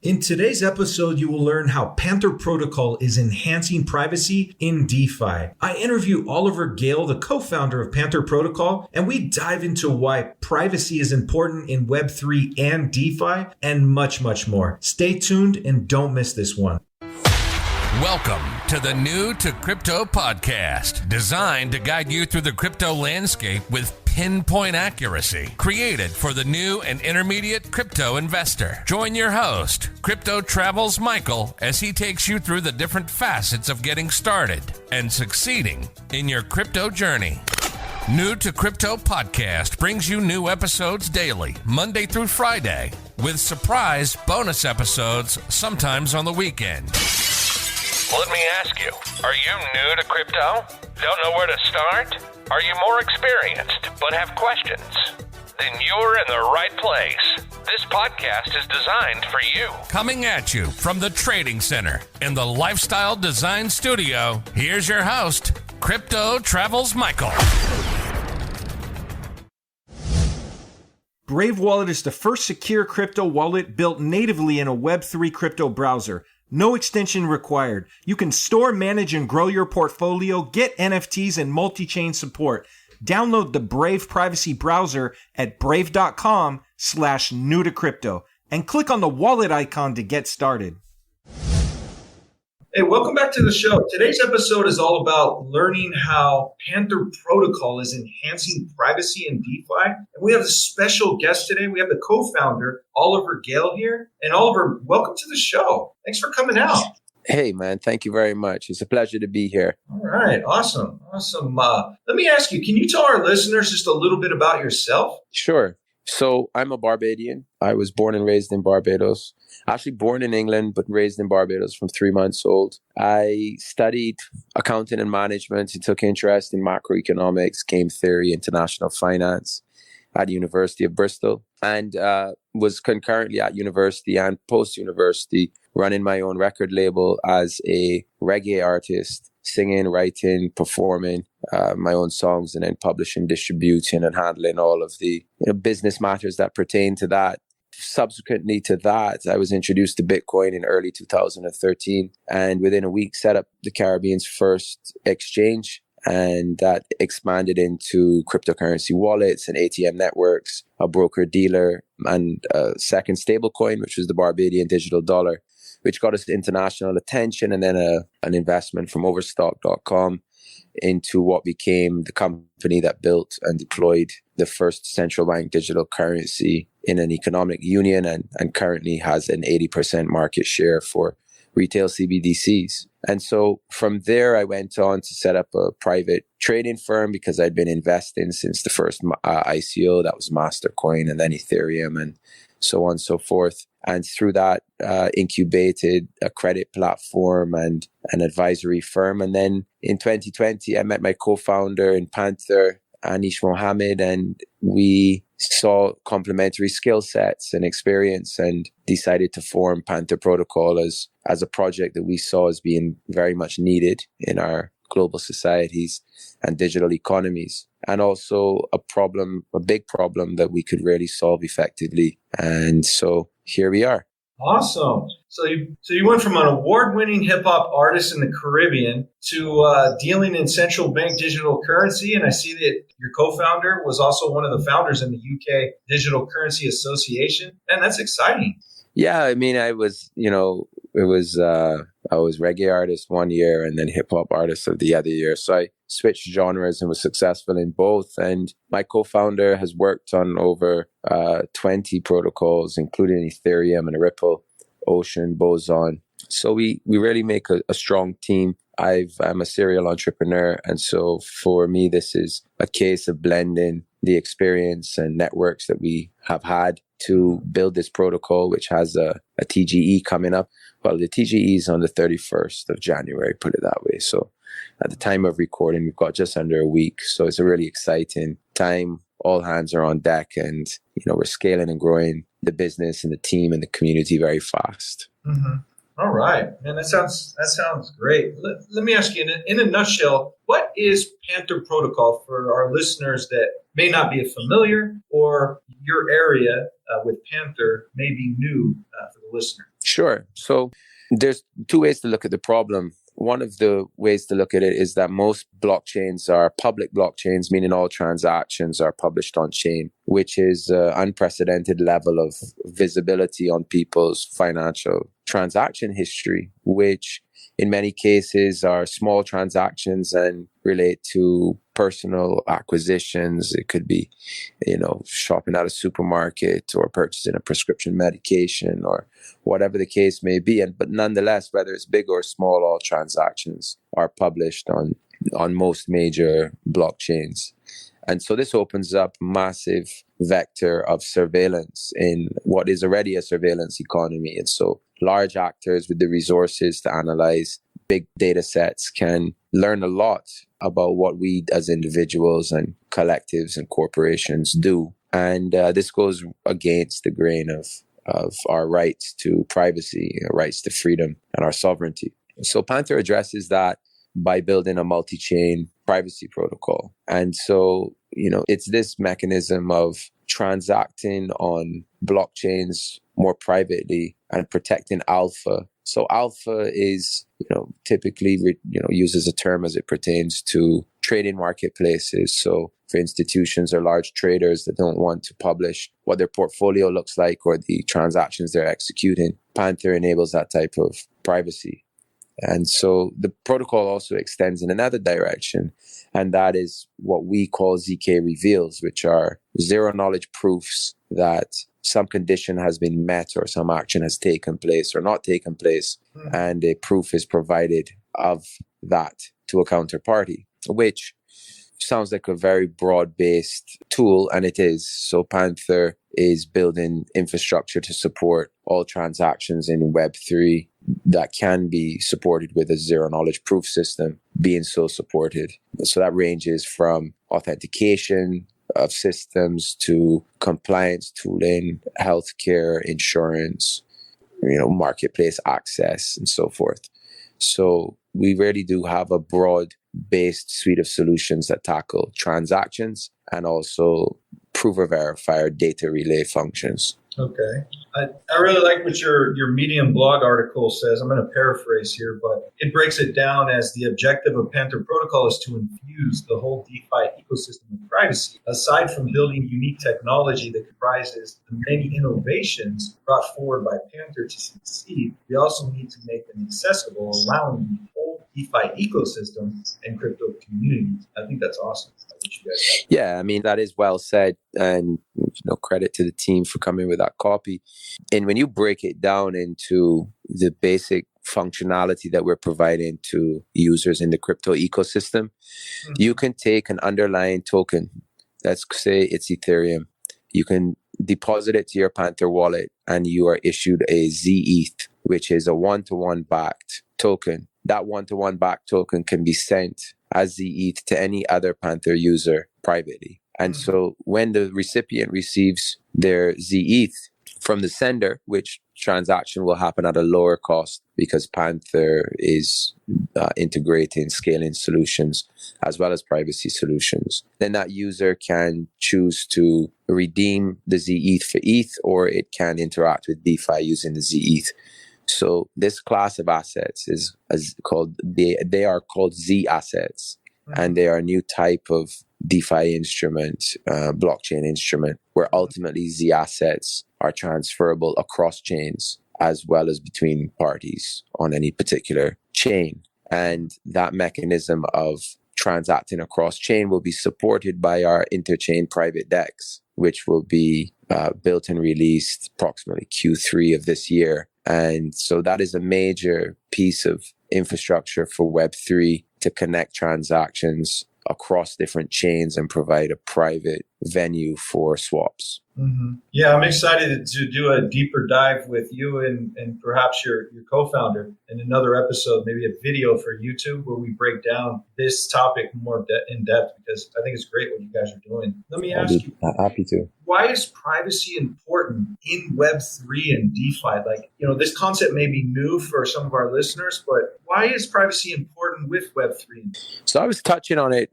In today's episode, you will learn how Panther Protocol is enhancing privacy in DeFi. I interview Oliver Gale, the co-founder of Panther Protocol, and we dive into why privacy is important in Web3 and DeFi, and much, much more. Stay tuned and don't miss this one. Welcome to the New to Crypto podcast, designed to guide you through the crypto landscape with pinpoint accuracy, created for the new and intermediate crypto investor. Join your host, Crypto Travels Michael, as he takes you through the different facets of getting started and succeeding in your crypto journey. New to Crypto podcast brings you new episodes daily, Monday through Friday, with surprise bonus episodes sometimes on the weekend. Let me ask you, are you new to crypto? Don't know where to start? Are you more experienced but have questions? Then you're in the right place. This podcast is designed for you. Coming at you from the Trading Center in the Lifestyle Design Studio, here's your host, Crypto Travels Michael. Brave Wallet is the first secure crypto wallet built natively in a Web3 crypto browser. No extension required. You can store, manage, and grow your portfolio, get NFTs and multi-chain support. Download the Brave privacy browser at brave.com/new-to-crypto and click on the wallet icon to get started. Hey, welcome back to the show. Today's episode is all about learning how Panther Protocol is enhancing privacy in DeFi. And we have a special guest today. We have the co-founder, Oliver Gale, here. And Oliver, welcome to the show. Thanks for coming out. Hey, man. Thank you very much. It's a pleasure to be here. All right. Awesome. Let me ask you, can you tell our listeners just a little bit about yourself? Sure. So I'm a Barbadian. I was born and raised in Barbados. Actually born in England, but raised in Barbados from 3 months old. I studied accounting and management and took interest in macroeconomics, game theory, international finance at the University of Bristol, and was concurrently at university and post-university running my own record label as a reggae artist, singing, writing, performing my own songs, and then publishing, distributing, and handling all of the business matters that pertain to that. Subsequently to that, I was introduced to Bitcoin in early 2013, and within a week set up the Caribbean's first exchange, and that expanded into cryptocurrency wallets and ATM networks, a broker-dealer, and a second stablecoin, which was the Barbadian digital dollar, which got us international attention, and then an investment from Overstock.com into what became the company that built and deployed the first central bank digital currency in an economic union, and currently has an 80% market share for retail CBDCs. And so from there, I went on to set up a private trading firm because I'd been investing since the first ICO, that was Mastercoin, and then Ethereum, and so on and so forth. And through that, incubated a credit platform and an advisory firm. And then in 2020, I met my co-founder in Panther, Anish Mohammed, and we saw complementary skill sets and experience and decided to form Panther Protocol as a project that we saw as being very much needed in our global societies and digital economies, and also a big problem that we could really solve effectively. And so here we are. Awesome. So you went from an award-winning hip-hop artist in the Caribbean to dealing in central bank digital currency. And I see that your co-founder was also one of the founders in the UK Digital Currency Association. And that's exciting. Yeah, I mean, I was reggae artist one year and then hip-hop artist of the other year. So I switched genres and was successful in both. And my co-founder has worked on over 20 protocols, including Ethereum and Ripple, Ocean, Boson. So we really make a strong team. I'm a serial entrepreneur. And so for me, this is a case of blending the experience and networks that we have had to build this protocol, which has a TGE coming up. Well, the TGE is on the 31st of January, put it that way. So at the time of recording, we've got just under a week. So it's a really exciting time. All hands are on deck, and we're scaling and growing the business and the team and the community very fast. Mm-hmm. All right, man, that sounds great. Let me ask you, in a nutshell, what is Panther Protocol for our listeners that may not be familiar, or your area with Panther may be new for the listener? Sure. So there's two ways to look at the problem. One of the ways to look at it is that most blockchains are public blockchains, meaning all transactions are published on chain, which is an unprecedented level of visibility on people's financial transaction history, which in many cases are small transactions and relate to personal acquisitions. It could be, shopping at a supermarket or purchasing a prescription medication or whatever the case may be. But nonetheless, whether it's big or small, all transactions are published on most major blockchains. And so this opens up massive vector of surveillance in what is already a surveillance economy. And so large actors with the resources to analyze big data sets can learn a lot about what we as individuals and collectives and corporations do. And this goes against the grain of our rights to privacy, rights to freedom, and our sovereignty. So Panther addresses that by building a multi-chain privacy protocol. And so, it's this mechanism of transacting on blockchains more privately and protecting alpha. So alpha is, typically, uses a term as it pertains to trading marketplaces. So for institutions or large traders that don't want to publish what their portfolio looks like or the transactions they're executing, Panther enables that type of privacy. And so the protocol also extends in another direction, and that is what we call ZK reveals, which are zero knowledge proofs that some condition has been met or some action has taken place or not taken place, and a proof is provided of that to a counterparty, which sounds like a very broad-based tool, and it is. So Panther is building infrastructure to support all transactions in Web3 that can be supported with a zero-knowledge proof system being so supported. So that ranges from authentication of systems to compliance tooling, healthcare, insurance, marketplace access, and so forth. So we really do have a broad-based suite of solutions that tackle transactions and also prove or verify or data relay functions. Okay. I really like what your Medium blog article says. I'm going to paraphrase here, but it breaks it down as the objective of Panther Protocol is to infuse the whole DeFi ecosystem with privacy. Aside from building unique technology that comprises the many innovations brought forward by Panther to succeed, we also need to make them accessible, allowing the whole DeFi ecosystem and crypto communities. I think that's awesome. Yeah, that is well said, and credit to the team for coming with that copy. And when you break it down into the basic functionality that we're providing to users in the crypto ecosystem, you can take an underlying token, let's say it's Ethereum, you can deposit it to your Panther wallet, and you are issued a ZETH, which is a one-to-one backed token. That one-to-one backed token can be sent as ZETH to any other Panther user privately. And so when the recipient receives their ZETH from the sender, which transaction will happen at a lower cost because Panther is integrating scaling solutions as well as privacy solutions, then that user can choose to redeem the ZETH for ETH, or it can interact with DeFi using the ZETH. So this class of assets is they are called Z assets, and they are a new type of DeFi instrument, blockchain instrument, where ultimately Z assets are transferable across chains as well as between parties on any particular chain. And that mechanism of transacting across chain will be supported by our Interchain private DEX, which will be built and released approximately Q3 of this year. And so that is a major piece of infrastructure for Web3 to connect transactions across different chains and provide a private venue for swaps. Mm-hmm. Yeah, I'm excited to do a deeper dive with you and perhaps your co-founder in another episode, maybe a video for YouTube where we break down this topic more in depth, because I think it's great what you guys are doing. Let me ask you, happy to. Why is privacy important in Web3 and DeFi? This concept may be new for some of our listeners, but why is privacy important with Web3? So I was touching on it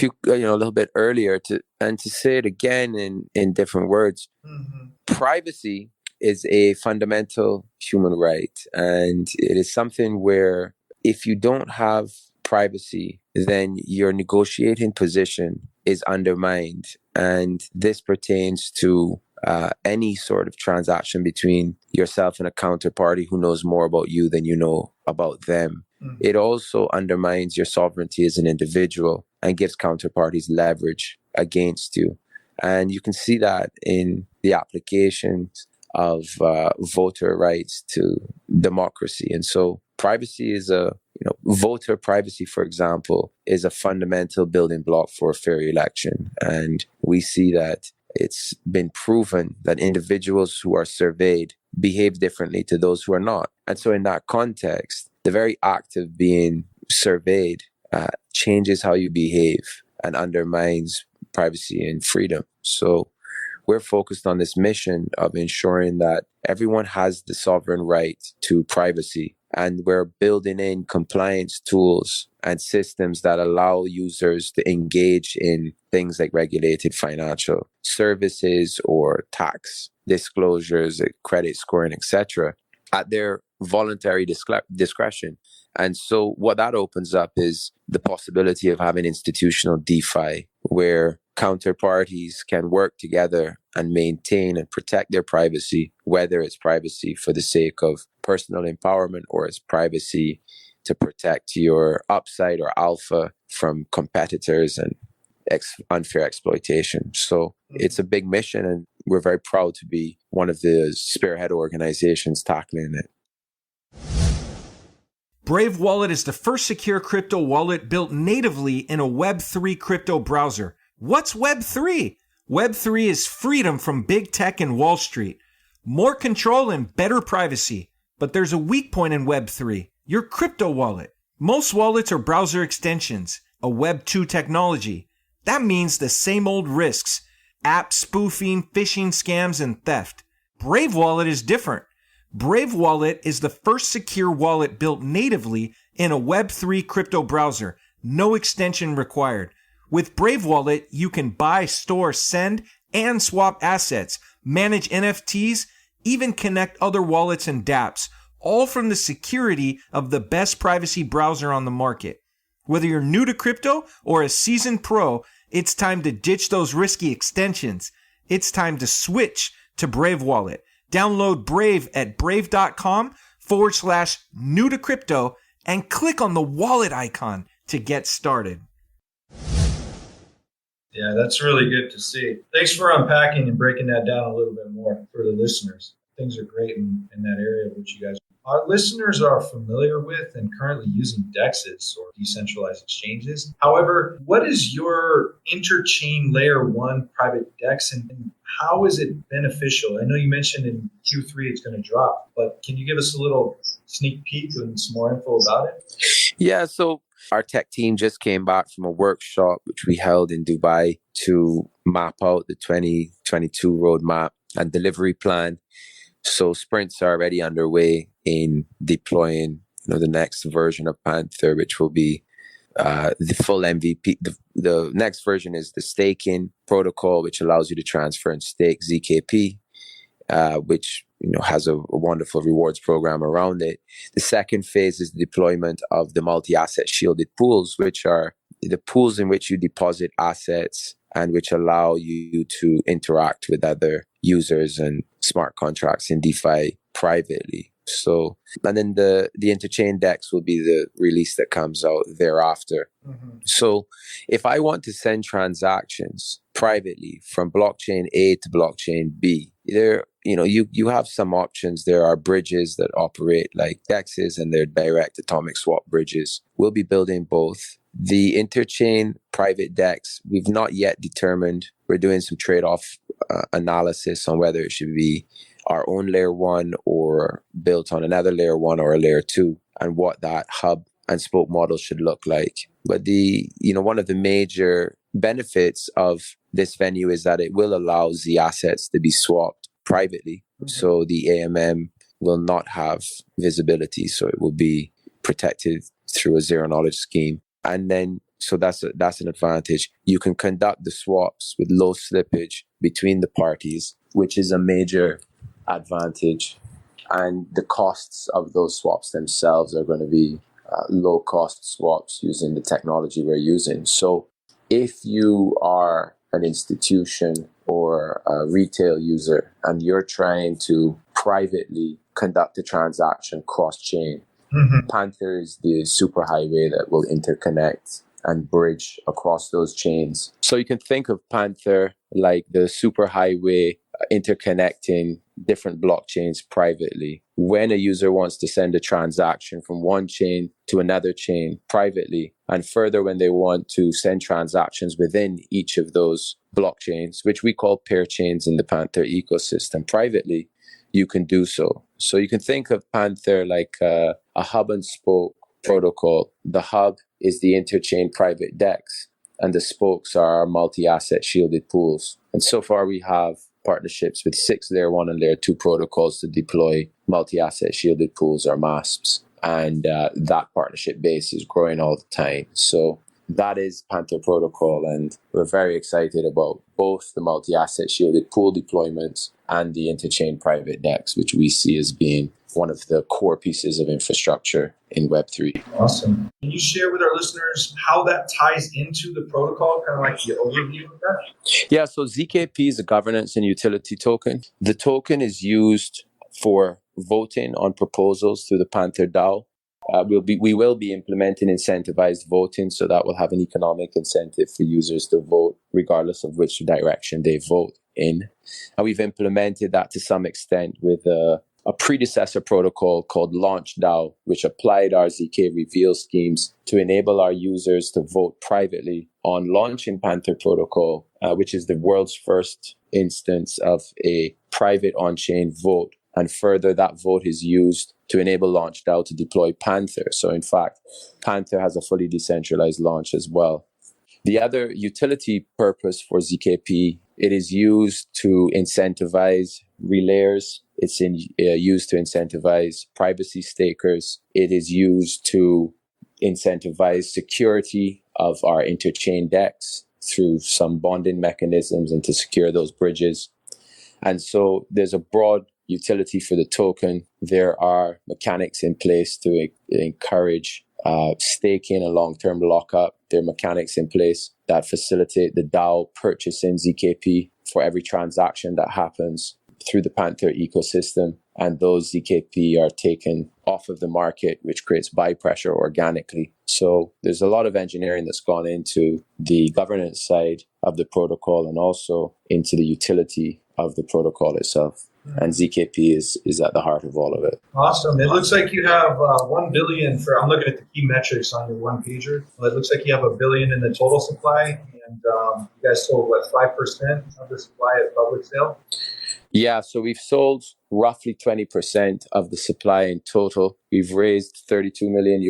a little bit earlier, to say it again in different words. Mm-hmm. Privacy is a fundamental human right. And it is something where if you don't have privacy, then your negotiating position is undermined. And this pertains to any sort of transaction between yourself and a counterparty who knows more about you than you know about them. It also undermines your sovereignty as an individual and gives counterparties leverage against you. And you can see that in the applications of voter rights to democracy. And so privacy is voter privacy, for example, is a fundamental building block for a fair election. And we see that it's been proven that individuals who are surveyed behave differently to those who are not. And so in that context, the very act of being surveyed changes how you behave and undermines privacy and freedom. So we're focused on this mission of ensuring that everyone has the sovereign right to privacy. And we're building in compliance tools and systems that allow users to engage in things like regulated financial services or tax disclosures, credit scoring, etc., at their voluntary discretion. And so what that opens up is the possibility of having institutional DeFi, where counterparties can work together and maintain and protect their privacy, whether it's privacy for the sake of personal empowerment or it's privacy to protect your upside or alpha from competitors and unfair exploitation. So it's a big mission, and we're very proud to be one of the spearhead organizations tackling it. Brave Wallet is the first secure crypto wallet built natively in a Web3 crypto browser. What's Web3? Web3 is freedom from big tech and Wall Street. More control and better privacy. But there's a weak point in Web3, your crypto wallet. Most wallets are browser extensions, a Web2 technology. That means the same old risks: app spoofing, phishing scams, and theft. Brave Wallet is different. Brave Wallet is the first secure wallet built natively in a Web3 crypto browser. No extension required. With Brave Wallet, you can buy, store, send, and swap assets, manage NFTs, even connect other wallets and dApps, all from the security of the best privacy browser on the market. Whether you're new to crypto or a seasoned pro, it's time to ditch those risky extensions. It's time to switch to Brave Wallet. Download Brave at brave.com/new to crypto and click on the wallet icon to get started. Yeah, that's really good to see. Thanks for unpacking and breaking that down a little bit more for the listeners. Things are great in that area, which you guys. Our listeners are familiar with and currently using DEXs or decentralized exchanges. However, what is your Interchain Layer 1 private DEX and how is it beneficial? I know you mentioned in Q3 it's going to drop, but can you give us a little sneak peek and some more info about it? Yeah, so our tech team just came back from a workshop which we held in Dubai to map out the 2022 roadmap and delivery plan. So sprints are already underway in deploying, the next version of Panther, which will be the full MVP. The next version is the staking protocol, which allows you to transfer and stake ZKP, which has a wonderful rewards program around it. The second phase is the deployment of the multi-asset shielded pools, which are the pools in which you deposit assets and which allow you to interact with other users and smart contracts in DeFi privately. So, and then the Interchain DEX will be the release that comes out thereafter. Mm-hmm. So if I want to send transactions privately from blockchain A to blockchain B, you have some options. There are bridges that operate like DEXs and they're direct atomic swap bridges. We'll be building both. The Interchain private DEX, we've not yet determined. We're doing some trade-off analysis on whether it should be our own layer 1 or built on another layer 1 or a layer 2 and what that hub and spoke model should look like. But one of the major benefits of this venue is that it will allow the assets to be swapped privately. Mm-hmm. So the AMM will not have visibility. So it will be protected through a zero knowledge scheme. And then, so that's an advantage. You can conduct the swaps with low slippage between the parties, which is a major advantage. And the costs of those swaps themselves are going to be low cost swaps using the technology we're using. So if you are an institution or a retail user and you're trying to privately conduct a transaction cross-chain, Panther is the superhighway that will interconnect and bridge across those chains. So you can think of Panther like the superhighway interconnecting different blockchains privately. When a user wants to send a transaction from one chain to another chain privately, and further when they want to send transactions within each of those blockchains, which we call pair chains in the Panther ecosystem privately, you can do so. So you can think of Panther like a hub and spoke protocol. The hub is the Interchain private DEX, and the spokes are our multi-asset shielded pools. And so far we have partnerships with 6 Layer 1 and Layer 2 protocols to deploy multi-asset shielded pools or MASPs. And that partnership base is growing all the time. So that is Panther Protocol, and we're very excited about both the multi-asset shielded pool deployments and the Interchain private DEX, which we see as being one of the core pieces of infrastructure in Web3. Awesome. Can you share with our listeners how that ties into the protocol, kind of like the overview of that? Yeah, so ZKP is a governance and utility token. The token is used for voting on proposals through the Panther DAO. We will be implementing incentivized voting, so that will have an economic incentive for users to vote regardless of which direction they vote in. And we've implemented that to some extent with a predecessor protocol called Launch DAO, which applied our ZK reveal schemes to enable our users to vote privately on launching Panther Protocol, which is the world's first instance of a private on-chain vote. And further, that vote is used to enable Launch DAO to deploy Panther. So in fact, Panther has a fully decentralized launch as well. The other utility purpose for ZKP, it is used to incentivize relayers. It's used to incentivize privacy stakers. It is used to incentivize security of our interchain DEX through some bonding mechanisms and to secure those bridges. And so there's a broad utility for the token. There are mechanics in place to encourage staking and long-term lockup. There are mechanics in place that facilitate the DAO purchasing ZKP for every transaction that happens through the Panther ecosystem. And those ZKP are taken off of the market, which creates buy pressure organically. So there's a lot of engineering that's gone into the governance side of the protocol and also into the utility of the protocol itself. And ZKP is at the heart of all of it. Awesome. It looks like you have 1 billion for, I'm looking at the key metrics on your one pager. Well, it looks like you have 1 billion in the total supply. And you guys sold, 5% of the supply at public sale? Yeah, so we've sold roughly 20% of the supply in total. We've raised $32 million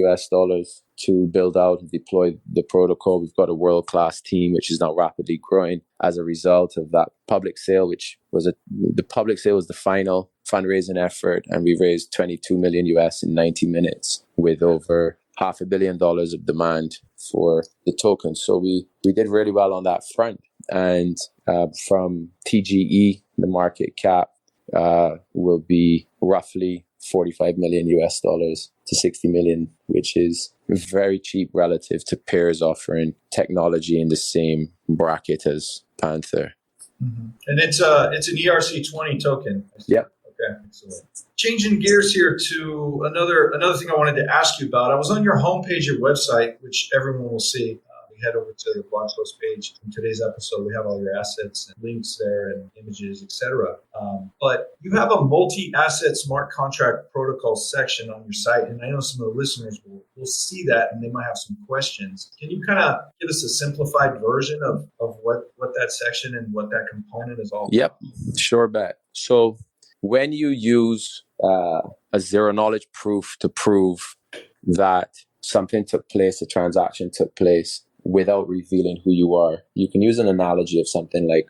to build out and deploy the protocol. We've got a world-class team, which is now rapidly growing as a result of that public sale, the public sale was the final fundraising effort, and we raised $22 million in 90 minutes with over $500 million of demand for the token. So we did really well on that front. And from TGE, the market cap will be roughly $45 million to $60 million, which is very cheap relative to peers offering technology in the same bracket as Panther. Mm-hmm. And it's an ERC20 token. Yep. Okay, excellent. Changing gears here to another thing I wanted to ask you about. I was on your homepage, your website, which everyone will see. We head over to the blog post page. In today's episode, we have all your assets and links there and images, etc. But you have a multi-asset smart contract protocol section on your site, and I know some of the listeners will see that and they might have some questions. Can you kind of give us a simplified version of what that section and what that component is all about? Yep, sure bet. So when you use a zero knowledge proof to prove that something took place, a transaction took place, without revealing who you are, you can use an analogy of something like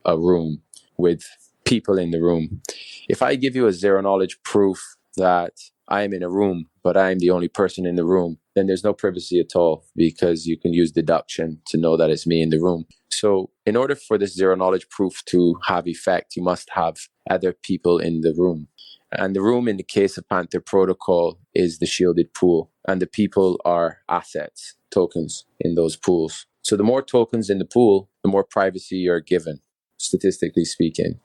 a room with people in the room. If I give you a zero knowledge proof that I am in a room, but I am the only person in the room, then there's no privacy at all because you can use deduction to know that it's me in the room. So in order for this zero knowledge proof to have effect, you must have other people in the room. And the room in the case of Panther Protocol is the shielded pool. And the people are assets, tokens in those pools. So the more tokens in the pool, the more privacy you're given, statistically speaking.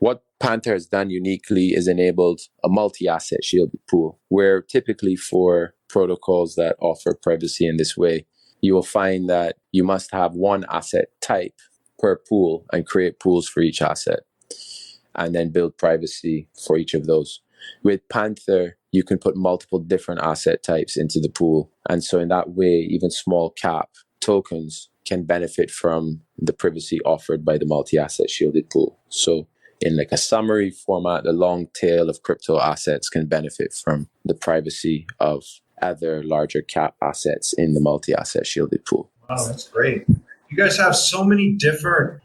What Panther has done uniquely is enabled a multi-asset shielded pool, where typically for protocols that offer privacy in this way, you will find that you must have one asset type per pool and create pools for each asset and then build privacy for each of those. With Panther, you can put multiple different asset types into the pool. And so in that way, even small cap tokens can benefit from the privacy offered by the multi-asset shielded pool. So in like a summary format, the long tail of crypto assets can benefit from the privacy of other larger cap assets in the multi-asset shielded pool. Wow, that's great. You guys have so many different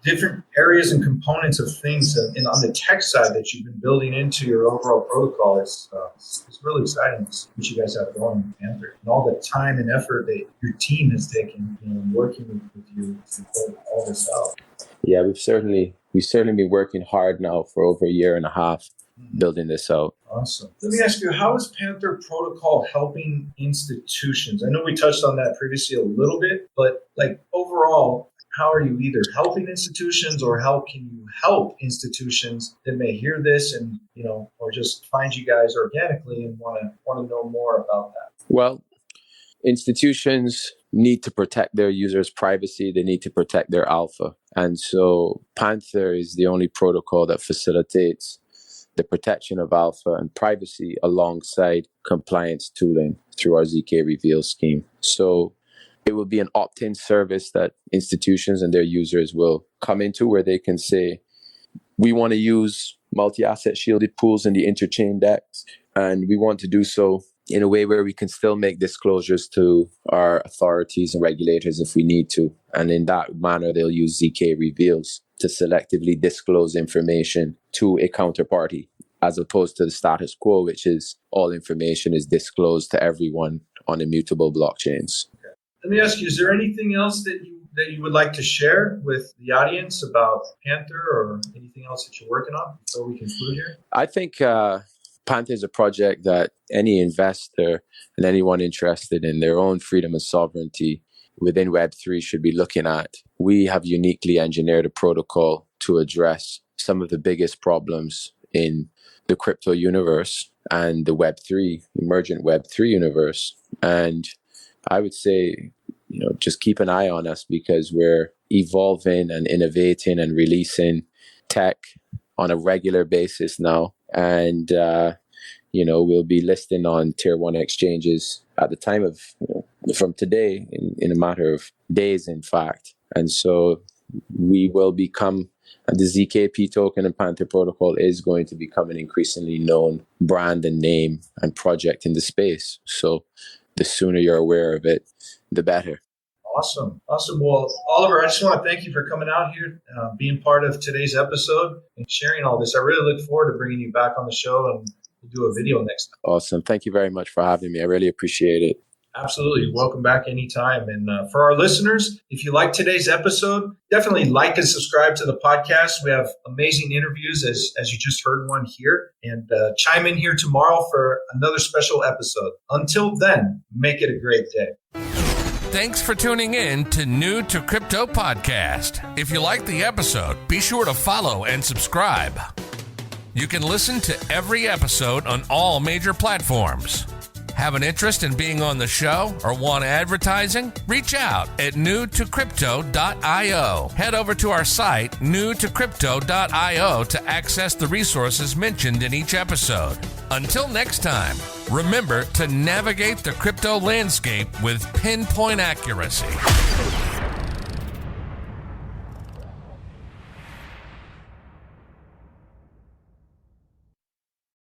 areas and components of things on the tech side that you've been building into your overall protocol. It's really exciting what you guys have going with Panther and all the time and effort that your team has taken, working with you to pull all this out. Yeah, we've certainly been working hard now for over a year and a half building this out. Awesome. Let me ask you, how is Panther Protocol helping institutions? I know we touched on that previously a little bit, but like overall, how are you either helping institutions or how can you help institutions that may hear this and, or just find you guys organically and want to know more about that? Well, institutions need to protect their users' privacy. They need to protect their alpha. And so Panther is the only protocol that facilitates the protection of alpha and privacy alongside compliance tooling through our ZK reveal scheme. So it will be an opt-in service that institutions and their users will come into where they can say, we want to use multi-asset shielded pools in the Interchain DEX, and we want to do so in a way where we can still make disclosures to our authorities and regulators if we need to. And in that manner, they'll use ZK reveals to selectively disclose information to a counterparty, as opposed to the status quo, which is all information is disclosed to everyone on immutable blockchains. Okay. Let me ask you, is there anything else that you would like to share with the audience about Panther or anything else that you're working on before we conclude here? I think Panther is a project that any investor and anyone interested in their own freedom and sovereignty within Web3 should be looking at. We have uniquely engineered a protocol to address some of the biggest problems in the crypto universe and the emergent Web3 universe. And I would say, just keep an eye on us because we're evolving and innovating and releasing tech on a regular basis now. And, we'll be listing on tier 1 exchanges at the time of, from today in a matter of days, in fact. And so we will become, the ZKP token and Panther Protocol is going to become an increasingly known brand and name and project in the space. So the sooner you're aware of it, the better. Awesome. Well, Oliver, I just want to thank you for coming out here, being part of today's episode and sharing all this. I really look forward to bringing you back on the show and we'll do a video next time. Awesome. Thank you very much for having me. I really appreciate it. Absolutely. Welcome back anytime. And for our listeners, if you like today's episode, definitely like and subscribe to the podcast. We have amazing interviews as you just heard one here. And chime in here tomorrow for another special episode. Until then, make it a great day. Thanks for tuning in to New to Crypto Podcast. If you like the episode, be sure to follow and subscribe. You can listen to every episode on all major platforms. Have an interest in being on the show or want advertising? Reach out at newtocrypto.io. Head over to our site, newtocrypto.io, to access the resources mentioned in each episode. Until next time, remember to navigate the crypto landscape with pinpoint accuracy.